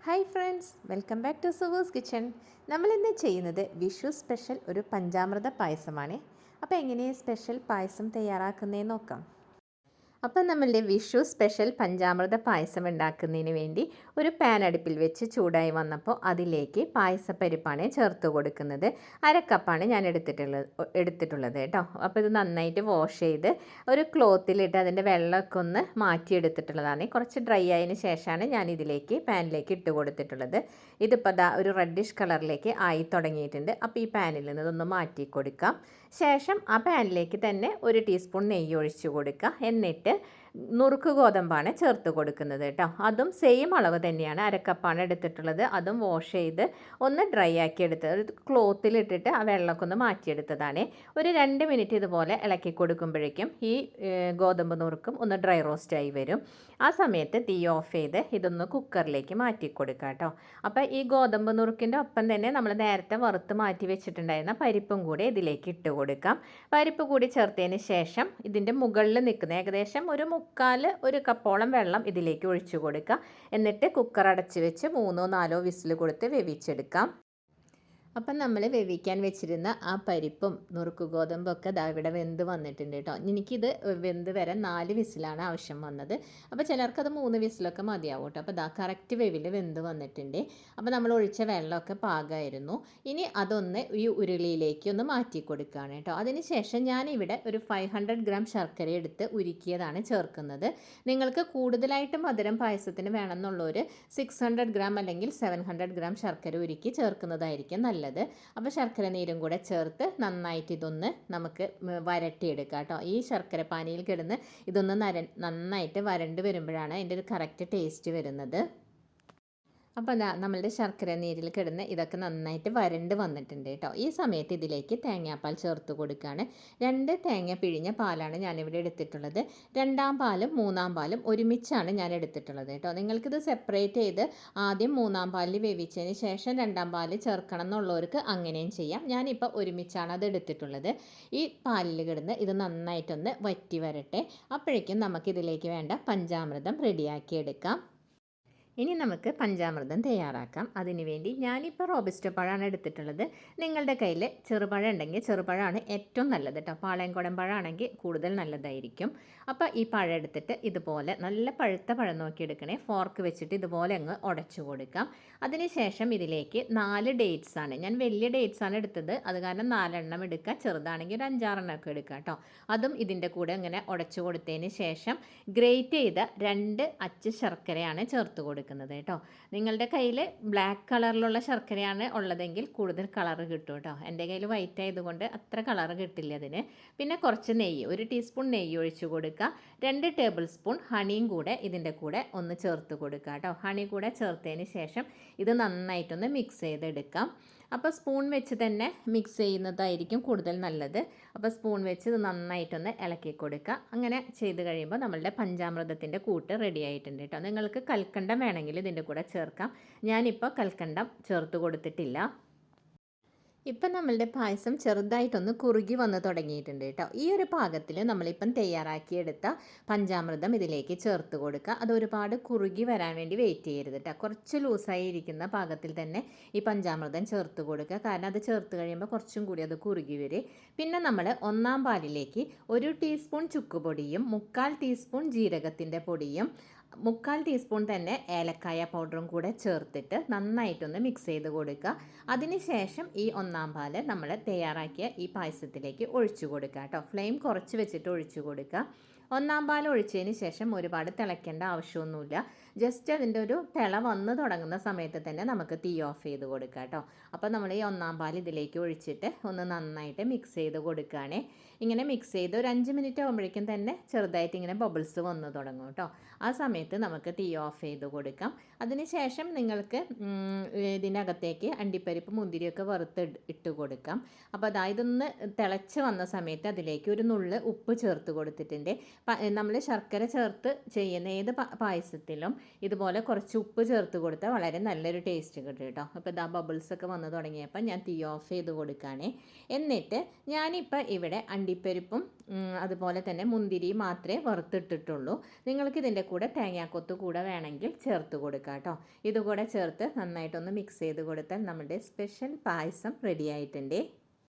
Hi friends, welcome back to സുവേഴ്സ് kitchen. നമ്മളിന്ന് ചെയ്യുന്നത് വിഷു സ്പെഷ്യൽ ഒരു പഞ്ചാമൃത പായസമാണ്. അപ്പോൾ എങ്ങനെയാണ് സ്പെഷ്യൽ പായസം തയ്യാറാക്കുന്നതെന്ന് നോക്കാം. അപ്പം നമ്മളുടെ വിഷു സ്പെഷ്യൽ പഞ്ചാമൃത പായസം ഉണ്ടാക്കുന്നതിന് വേണ്ടി ഒരു പാൻ അടുപ്പിൽ വെച്ച് ചൂടായി വന്നപ്പോൾ അതിലേക്ക് പായസപ്പരിപ്പാണ് ചേർത്ത് കൊടുക്കുന്നത്. അരക്കപ്പാണ് ഞാൻ എടുത്തിട്ടുള്ളത് കേട്ടോ. അപ്പോൾ ഇത് നന്നായിട്ട് വാഷ് ചെയ്ത് ഒരു ക്ലോത്തിലിട്ട് അതിൻ്റെ വെള്ളമൊക്കെ ഒന്ന് മാറ്റിയെടുത്തിട്ടുള്ളതാണ്. കുറച്ച് ഡ്രൈ ആയതിന് ശേഷമാണ് ഞാൻ ഇതിലേക്ക് പാനിലേക്ക് ഇട്ട് കൊടുത്തിട്ടുള്ളത്. ഇതിപ്പോൾ ദാ ഒരു റെഡിഷ് കളറിലേക്ക് ആയി തുടങ്ങിയിട്ടുണ്ട്. അപ്പോൾ ഈ പാനിൽ നിന്ന് ഇതൊന്ന് മാറ്റി കൊടുക്കാം. ശേഷം ആ പാനിലേക്ക് തന്നെ ഒരു ടീസ്പൂൺ നെയ്യ് ഒഴിച്ച് കൊടുക്കുക. എന്നിട്ട് നുറുക്ക് ഗോതമ്പാണ് ചേർത്ത് കൊടുക്കുന്നത് കേട്ടോ. അതും സെയിം അളവ് തന്നെയാണ്, അരക്കപ്പാണ് എടുത്തിട്ടുള്ളത്. അതും വാഷ് ചെയ്ത് ഒന്ന് ഡ്രൈ ആക്കി എടുത്തത്, ഒരു ക്ലോത്തിലിട്ടിട്ട് ആ വെള്ളമൊക്കെ ഒന്ന് മാറ്റിയെടുത്തതാണ്. ഒരു 2 മിനിറ്റ് ഇതുപോലെ ഇളക്കി കൊടുക്കുമ്പോഴേക്കും ഈ ഗോതമ്പ് നുറുക്കും ഒന്ന് ഡ്രൈ റോസ്റ്റായി വരും. ആ സമയത്ത് തീ ഓഫ് ചെയ്ത് ഇതൊന്ന് കുക്കറിലേക്ക് മാറ്റി കൊടുക്കുക കേട്ടോ. അപ്പോൾ ഈ ഗോതമ്പ് നുറുക്കിൻ്റെ ഒപ്പം തന്നെ നമ്മൾ നേരത്തെ വറുത്ത് മാറ്റി വെച്ചിട്ടുണ്ടായിരുന്ന പരിപ്പും കൂടി ഇതിലേക്ക് ഇട്ട് കൊടുക്കാം. പരിപ്പ് കൂടി ചേർത്തതിന് ശേഷം ഇതിൻ്റെ മുകളിൽ നിൽക്കുന്ന ഏകദേശം ഒരു കപ്പോളം വെള്ളം ഇതിലേക്ക് ഒഴിച്ചു കൊടുക്കുക. എന്നിട്ട് കുക്കർ അടച്ച് വെച്ച് 3-4 വിസിൽ കൊടുത്ത് വേവിച്ചെടുക്കാം. അപ്പം നമ്മൾ വേവിക്കാൻ വെച്ചിരുന്ന ആ പരിപ്പും നുറുക്ക് ഗോതമ്പൊക്കെ ദാ ഇവിടെ വെന്ത് വന്നിട്ടുണ്ട് കേട്ടോ. എനിക്കിത് വെന്ത് വരാൻ 4 വിസിലാണ് ആവശ്യം വന്നത്. അപ്പോൾ ചിലർക്കത് 3 വിസിലൊക്കെ മതിയാവും കേട്ടോ. അപ്പോൾ ദാ കറക്റ്റ് വേവിൽ വെന്ത് വന്നിട്ടുണ്ട്. അപ്പോൾ നമ്മൾ ഒഴിച്ച വെള്ളമൊക്കെ പാകമായിരുന്നു. ഇനി അതൊന്ന് ഈ ഉരുളിയിലേക്ക് ഒന്ന് മാറ്റി കൊടുക്കുകയാണ് കേട്ടോ. അതിന് ശേഷം ഞാനിവിടെ ഒരു 500 ഗ്രാം ശർക്കര എടുത്ത് ഉരുക്കിയതാണ് ചേർക്കുന്നത്. നിങ്ങൾക്ക് കൂടുതലായിട്ട് മധുരം പായസത്തിന് വേണമെന്നുള്ളവർ 600 ഗ്രാം അല്ലെങ്കിൽ 700 ഗ്രാം ശർക്കര ഉരുക്കി ചേർക്കുന്നതായിരിക്കും നല്ലത്. അപ്പോൾ ശർക്കര നീരും കൂടെ ചേർത്ത് നന്നായിട്ട് ഇതൊന്ന് നമുക്ക് വരട്ടിയെടുക്കാം കേട്ടോ. ഈ ശർക്കര പാനിയിൽ കിടന്ന് ഇതൊന്ന് നന്നായിട്ട് വരണ്ട് വരുമ്പോഴാണ് അതിൻ്റെ ഒരു കറക്റ്റ് ടേസ്റ്റ് വരുന്നത്. അപ്പോൾ നമ്മളുടെ ശർക്കര നീരിൽ കിടന്ന് ഇതൊക്കെ നന്നായിട്ട് വരണ്ട് വന്നിട്ടുണ്ട് കേട്ടോ. ഈ സമയത്ത് ഇതിലേക്ക് തേങ്ങാപ്പാൽ ചേർത്ത് കൊടുക്കുകയാണ്. 2 തേങ്ങ പിഴിഞ്ഞ പാലാണ് ഞാനിവിടെ എടുത്തിട്ടുള്ളത്. 2ാം പാലും 3ാം പാലും ഒരുമിച്ചാണ് ഞാൻ എടുത്തിട്ടുള്ളത് കേട്ടോ. നിങ്ങൾക്കിത് സെപ്പറേറ്റ് ചെയ്ത് ആദ്യം 3ാം പാലിൽ വേവിച്ചതിന് ശേഷം 2ാം പാൽ ചേർക്കണം എന്നുള്ളവർക്ക് അങ്ങനെയും ചെയ്യാം. ഞാനിപ്പോൾ ഒരുമിച്ചാണ് അത് എടുത്തിട്ടുള്ളത്. ഈ പാലിൽ കിടന്ന് ഇത് നന്നായിട്ടൊന്ന് വറ്റി വരട്ടെ. അപ്പോഴേക്കും നമുക്കിതിലേക്ക് വേണ്ട പഞ്ചാമൃതം റെഡിയാക്കി എടുക്കാം. ഇനി നമുക്ക് പഞ്ചാമൃതം തയ്യാറാക്കാം. അതിനുവേണ്ടി ഞാനിപ്പോൾ റോബസ്റ്റോ പഴമാണ് എടുത്തിട്ടുള്ളത്. നിങ്ങളുടെ കയ്യിൽ ചെറുപഴം ഉണ്ടെങ്കിൽ ചെറുപഴമാണ് ഏറ്റവും നല്ലത് കേട്ടോ. പാളയംകുടം പഴമാണെങ്കിൽ കൂടുതൽ നല്ലതായിരിക്കും. അപ്പോൾ ഈ പഴം എടുത്തിട്ട് ഇതുപോലെ നല്ല പഴുത്ത പഴം നോക്കി എടുക്കണേ. ഫോർക്ക് വെച്ചിട്ട് ഇതുപോലെ അങ്ങ് ഉടച്ചു കൊടുക്കാം. അതിനുശേഷം ഇതിലേക്ക് 4 ഡേറ്റ്സാണ്, ഞാൻ വലിയ ഡേറ്റ്സാണ് എടുത്തത്. അത് കാരണം 4 എണ്ണം എടുക്കുക. ചെറുതാണെങ്കിൽ ഒരു 5-6 എണ്ണമൊക്കെ എടുക്കുക കേട്ടോ. അതും ഇതിൻ്റെ കൂടെ ഇങ്ങനെ ഉടച്ചു കൊടുത്തതിന് ശേഷം ഗ്രേറ്റ് ചെയ്ത 2 അച്ച് ശർക്കരയാണ് ചേർത്ത് കൊടുക്കുന്നത് കേട്ടോ. നിങ്ങളുടെ കയ്യിൽ ബ്ലാക്ക് കളറിലുള്ള ശർക്കരയാണ് ഉള്ളതെങ്കിൽ കൂടുതൽ കളറ് കിട്ടും കേട്ടോ. എൻ്റെ കയ്യിൽ വൈറ്റ് ആയതുകൊണ്ട് അത്ര കളറ് കിട്ടില്ല അതിന്. പിന്നെ കുറച്ച് നെയ്യ്, 1 ടീസ്പൂൺ നെയ്യ് ഒഴിച്ച് കൊടുക്കുക. 2 ടേബിൾ സ്പൂൺ ഹണിയും കൂടെ ഇതിൻ്റെ കൂടെ ഒന്ന് ചേർത്ത് കൊടുക്കുക കേട്ടോ. ഹണി കൂടെ ചേർത്തതിന് ശേഷം ഇത് നന്നായിട്ടൊന്ന് മിക്സ് ചെയ്തെടുക്കാം. അപ്പോൾ സ്പൂൺ വെച്ച് തന്നെ മിക്സ് ചെയ്യുന്നതായിരിക്കും കൂടുതൽ നല്ലത്. അപ്പോൾ സ്പൂൺ വെച്ച് ഇത് നന്നായിട്ടൊന്ന് ഇളക്കി കൊടുക്കുക. അങ്ങനെ ചെയ്ത് കഴിയുമ്പോൾ നമ്മളുടെ പഞ്ചാമൃതത്തിൻ്റെ കൂട്ട് റെഡി ആയിട്ടുണ്ട് കേട്ടോ. നിങ്ങൾക്ക് കൽക്കണ്ടം വേണമെങ്കിൽ ഇതിൻ്റെ കൂടെ ചേർക്കാം. ഞാനിപ്പോൾ കൽക്കണ്ടം ചേർത്ത് കൊടുത്തിട്ടില്ല. ഇപ്പം നമ്മളുടെ പായസം ചെറുതായിട്ടൊന്ന് കുറുകി വന്ന് തുടങ്ങിയിട്ടുണ്ട് കേട്ടോ. ഈ ഒരു പാകത്തിൽ നമ്മളിപ്പം തയ്യാറാക്കിയെടുത്ത പഞ്ചാമൃതം ഇതിലേക്ക് ചേർത്ത് കൊടുക്കുക. അത് ഒരുപാട് കുറുകി വരാൻ വേണ്ടി വെയിറ്റ് ചെയ്യരുത് കേട്ടോ. കുറച്ച് ലൂസായി ഇരിക്കുന്ന പാകത്തിൽ തന്നെ ഈ പഞ്ചാമൃതം ചേർത്ത് കൊടുക്കുക. കാരണം അത് ചേർത്ത് കഴിയുമ്പോൾ കുറച്ചും കൂടി അത് കുറുകി വരും. പിന്നെ നമ്മൾ 1ാം പാലിലേക്ക് 1 ടീസ്പൂൺ ചുക്കുപൊടിയും 3/4 ടീസ്പൂൺ ജീരകത്തിൻ്റെ പൊടിയും 3/4 ടീസ്പൂൺ തന്നെ ഏലക്കായ പൗഡറും കൂടെ ചേർത്തിട്ട് നന്നായിട്ടൊന്ന് മിക്സ് ചെയ്ത് കൊടുക്കുക. അതിനുശേഷം ഈ 1ാം പാല് നമ്മൾ തയ്യാറാക്കിയ ഈ പായസത്തിലേക്ക് ഒഴിച്ചു കൊടുക്കുക കേട്ടോ. ഫ്ലെയിം കുറച്ച് വെച്ചിട്ട് ഒഴിച്ചു കൊടുക്കുക. 1ാം പാൽ ഒഴിച്ചതിന് ശേഷം ഒരുപാട് തിളയ്ക്കേണ്ട ആവശ്യമൊന്നുമില്ല. ജസ്റ്റ് അതിൻ്റെ ഒരു തിള വന്ന് തുടങ്ങുന്ന സമയത്ത് തന്നെ നമുക്ക് തീ ഓഫ് ചെയ്ത് കൊടുക്കുക കേട്ടോ. അപ്പോൾ നമ്മൾ ഈ 1ാം പാൽ ഇതിലേക്ക് ഒഴിച്ചിട്ട് ഒന്ന് നന്നായിട്ട് മിക്സ് ചെയ്ത് കൊടുക്കുകയാണേ. ഇങ്ങനെ മിക്സ് ചെയ്ത് ഒരു 5 മിനിറ്റ് ആകുമ്പോഴേക്കും തന്നെ ചെറുതായിട്ട് ഇങ്ങനെ ബബിൾസ് വന്ന് തുടങ്ങും കേട്ടോ. ആ സമയത്ത് നമുക്ക് തീ ഓഫ് ചെയ്ത് കൊടുക്കാം. അതിനുശേഷം നിങ്ങൾക്ക് ഇതിനകത്തേക്ക് അണ്ടിപ്പരിപ്പ് മുന്തിരിയൊക്കെ വറുത്ത് ഇട്ട് കൊടുക്കാം. അപ്പോൾ ഇതൊന്ന് തിളച്ച് വന്ന സമയത്ത് അതിലേക്ക് ഒരു നുള്ള് ഉപ്പ് ചേർത്ത് കൊടുത്തിട്ടുണ്ട്. നമ്മൾ ശർക്കര ചേർത്ത് ചെയ്യുന്ന ഏത് പായസത്തിലും ഇതുപോലെ കുറച്ച് ഉപ്പ് ചേർത്ത് കൊടുത്താൽ വളരെ നല്ലൊരു ടേസ്റ്റ് കിട്ടും കേട്ടോ. അപ്പോൾ ബബിൾസൊക്കെ വന്ന് തുടങ്ങിയപ്പോൾ ഞാൻ തീ ഓഫ് ചെയ്ത് കൊടുക്കുകയാണേ. എന്നിട്ട് ഞാനിപ്പോൾ ഇവിടെ അണ്ടിപ്പരിപ്പും അതുപോലെ തന്നെ മുന്തിരി മാത്രമേ വറുത്തിട്ടിട്ടുള്ളൂ. നിങ്ങൾക്ക് ഇതിൻ്റെ കൂടെ തേങ്ങാക്കൊത്ത് കൂടെ വേണമെങ്കിൽ ചേർത്ത് കൊടുക്കാം കേട്ടോ. ഇതുകൂടെ ചേർത്ത് നന്നായിട്ടൊന്ന് മിക്സ് ചെയ്ത് കൊടുത്താൽ നമ്മുടെ സ്പെഷ്യൽ പായസം റെഡി ആയിട്ടുണ്ട്.